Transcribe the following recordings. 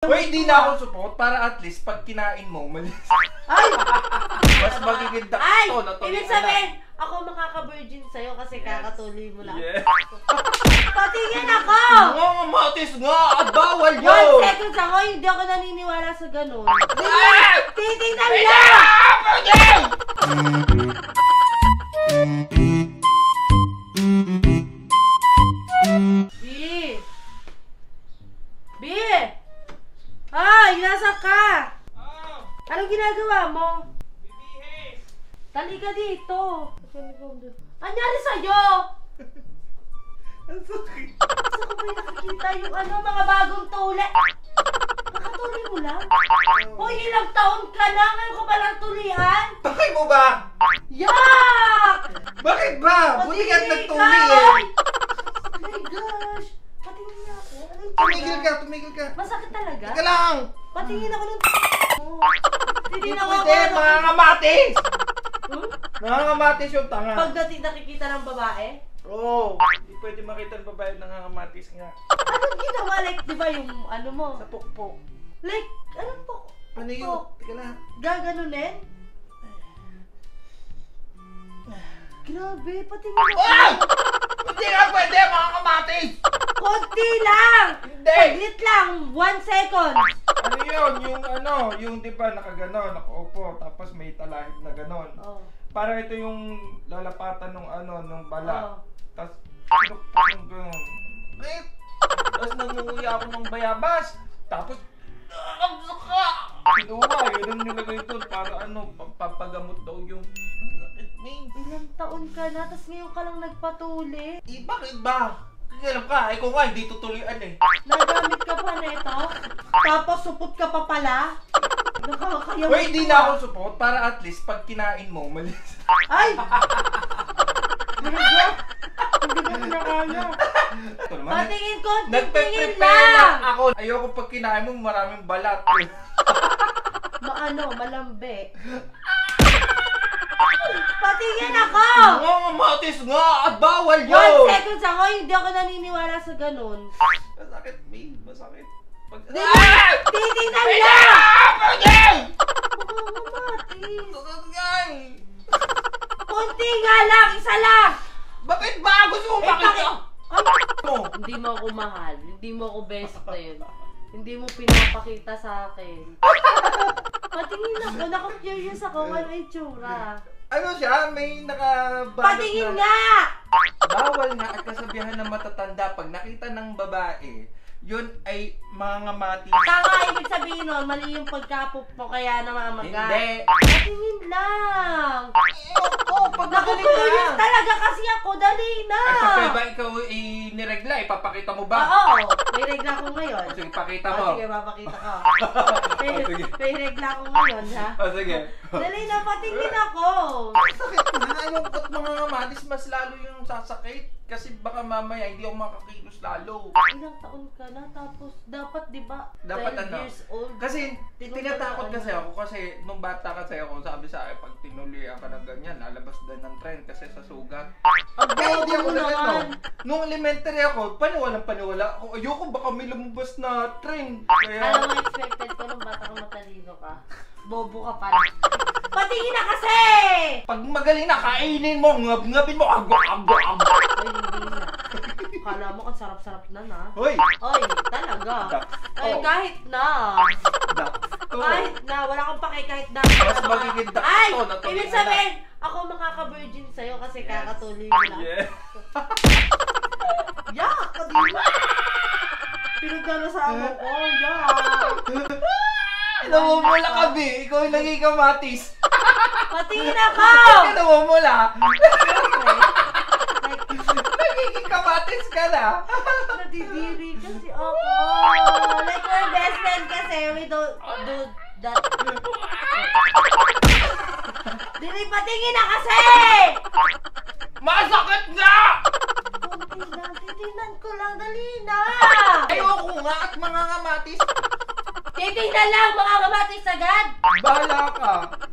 Uy, hindi na ako support para at least pag kinain mo, malis. Ay! Mas magiging to na to. Ibig sabihin, ako makaka-virgin sa'yo kasi kakatuloy mo lang. Yeah. Patingin ako! Nga, matis nga! At bawal 1 yun! second ako, hindi ako naniniwala sa ganun. Ah! Titignan lang! B! Ay, nasa ka? Anong ginagawa mo? Bibihis! Talika dito. Anyari sa'yo? Ang sakit. Saan ko ba nakikita yung mga bagong tuli? Nakatuli mo lang? Hoy, ilang taon ka na? Ngayon ko ba lang tulihan? Bakit mo ba? Yak! Bakit ba? Buti ka Patingin nagtuli ka, eh. oy! My gosh! Patingin niya ako. Ano yung Tumigil ka, tumigil ka. Masakit talaga? Teka lang! Patingin ako ng Hindi na ako. Pwede, mga kamatis! Hmm? Mga kamatis yung tanga. Pagdating nakikita ng babae? Oo, hindi pwede makita ng babae ng mga kamatis nga. Anong ginawa? Like, di ba yung mo? Sa pukpok. Like, anong po? Ano yun? Teka lang. Gaganunin? Grabe, patingin ako. Ah! Hindi nga pwede, mga kamatis! Konti lang! Hindi! Saglit lang, 1 second. Ano yun? Yung di ba nakaganon, nakaupo, tapos may talahib na ganon. Oh. Parang ito yung lalapatan nung bala. Oh. Tapos, yung ganon. Eh, tapos nangunguya ako ng bayabas. Tapos, pinuha, yun ang nilagay doon para papagamot daw yung Ilang taon ka na, tapos ngayon ka lang nagpatuli. bakit ba? Alam ka, ikaw nga, hindi tutuloyan eh. Nagamit ka pa neto, tapos supot ka pa pala. Nakakayamot. Uy, hindi na ako support para at least pag kinain mo, malis. Ay! Hindi ko nakaya. Ito naman, Patingin ko, tingin nagpe-prepare lang! lang ako. Ayoko pag kinain mo, maraming balat. Malambe. Patingin ako! Nga, matis nga! At bawal 1 yun! second ako, hindi ako naniniwala sa ganun. Masakit, babe. Masakit. Titignan lang! Kunti nga lang, isa lang! Bakit ba? Gusto mo makita? Hindi mo ako mahal, hindi mo ako best friend. Hindi mo pinapakita sa akin. Patingin ako, naku-curious ako kung ano yung tsura. Ano siya? May nakabalot Patingin nga! Bawal nga at kasabihan ng matatanda pag nakita ng babae, yun ay mga ngamati. Tanga, ibig sabihin nun, mali yung pagkapukpo kaya namamaga. Hindi. Patingin lang! Oo, pag magaling Naku-curious na. talaga kasi ako, dali na! Ay, pag ba ikaw niregla, ipapakita mo ba? Oo, may regla ko ngayon. Sige, pakita mo. Sige, papakita ko. Sige. May regla ko ngayon, ha? Sige. Dali na, patingin ako! Sakit na. Yung at mga ngamatis, mas lalo yung sasakit. Kasi baka mamaya hindi ako makakilos lalo. Ilang taon ka na, tapos dapat, di ba, Dapat 12 years old. Kasi tinatakot kasi ako kasi nung bata kasi ako sabi sa akin pag tinulian ka ng ganyan lalabas din ng trend kasi sa sugat. Ang Kaya hindi ako bobo mo nagano. naman. Nung elementary ako, paniwala ako. Ayoko baka may lumabas na trend. Kaya Alam mo, expected ko nung bata kang matalino ka. Bobo ka pala. Patingin na kasi! pag magaling na kainin mo, ngab-ngabin mo, Ay, hindi na. Kala mo, ang sarap-sarap na na. Hoy! Ay, talaga. Ay, kahit na. Kahit na, wala kang pake kahit na. Mas magiging Ay, na to. ibig sabihin, ako makaka-virgin sa'yo kasi kakatuloy mo lang. Yeah. Yak! Kadima! Pinagkala sa amo ko, yak! Namumula ka, B. Ikaw yung naging kamatis. Patingin ako! Namumula. Like, Nagiging kamatis ka na. nadidiri kasi ako. Like, we're best friend kasi we don't do that. Dili, patingin na kasi! Masakit nga! Kunti lang, titignan ko lang, dali na! Ayoko nga at mga ngamatis. Titignan lang, mga kamatis agad! Bahala ka.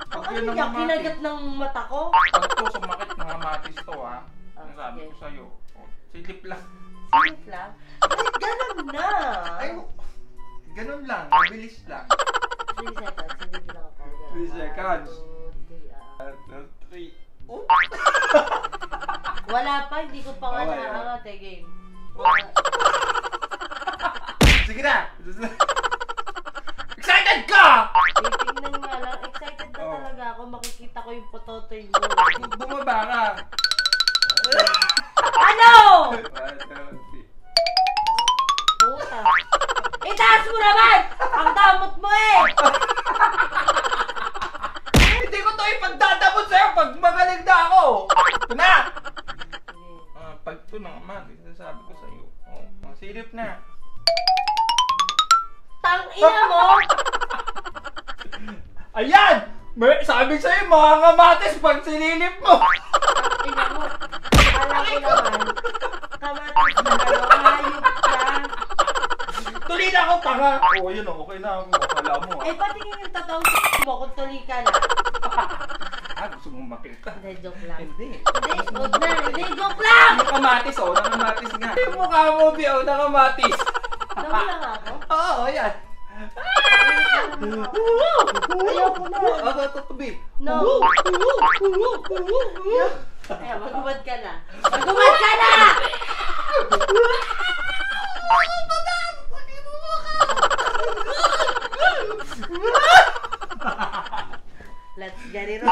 Pag Ano yun ang niya, ngamatis. kinagat ng mata ko? Pag ito sumakit ng ngamatis to ha. Ang sabi sige. ko sa'yo. Oh, silip lang. Silip lang? Ay, ganun na! Ay, Ganun lang, mabilis lang. 3 seconds, hindi pinakapag. 3 seconds. 1, 2, 3. 1, 2, 3. Oh! Wala pa, hindi ko pa nga Okay, nakaangat eh, game. Sige na! Excited ka! Titingnan nga lang, excited na talaga ako, makikita ko yung pototoy mo. Bumaba ka. Ano? 1, 2, 3. Puta. Itaas mo naman! Ang damot mo eh! Hindi ko to ipagdadamot sa'yo pag magaling na ako! Ito na! Pag ito na naman, sabi ko sa'yo. Silip na. Tang-ina mo! Ayan! Sabi sa'yo, mga kamatis pag sinilip mo! Tang-ina mo. Alam ko naman. Kamatis na ano, hayop ka. Tuloy na ako, tanga! Oo, yun o, okay na ako. Akala mo. Eh, patingin yung totoong mo kung tuloy ka na. Gusto mong makita. Hindi, joke lang. Hindi. Hindi, huwag na. Hindi, joke lang! Yung kamatis, nakamatis nga. Yung mukha mo, nakamatis. Dami lang ako. Oo, yan. Ayoko na. Tatabi. No. Ay, magumad ka na. Magumad ka na! Let's get it on.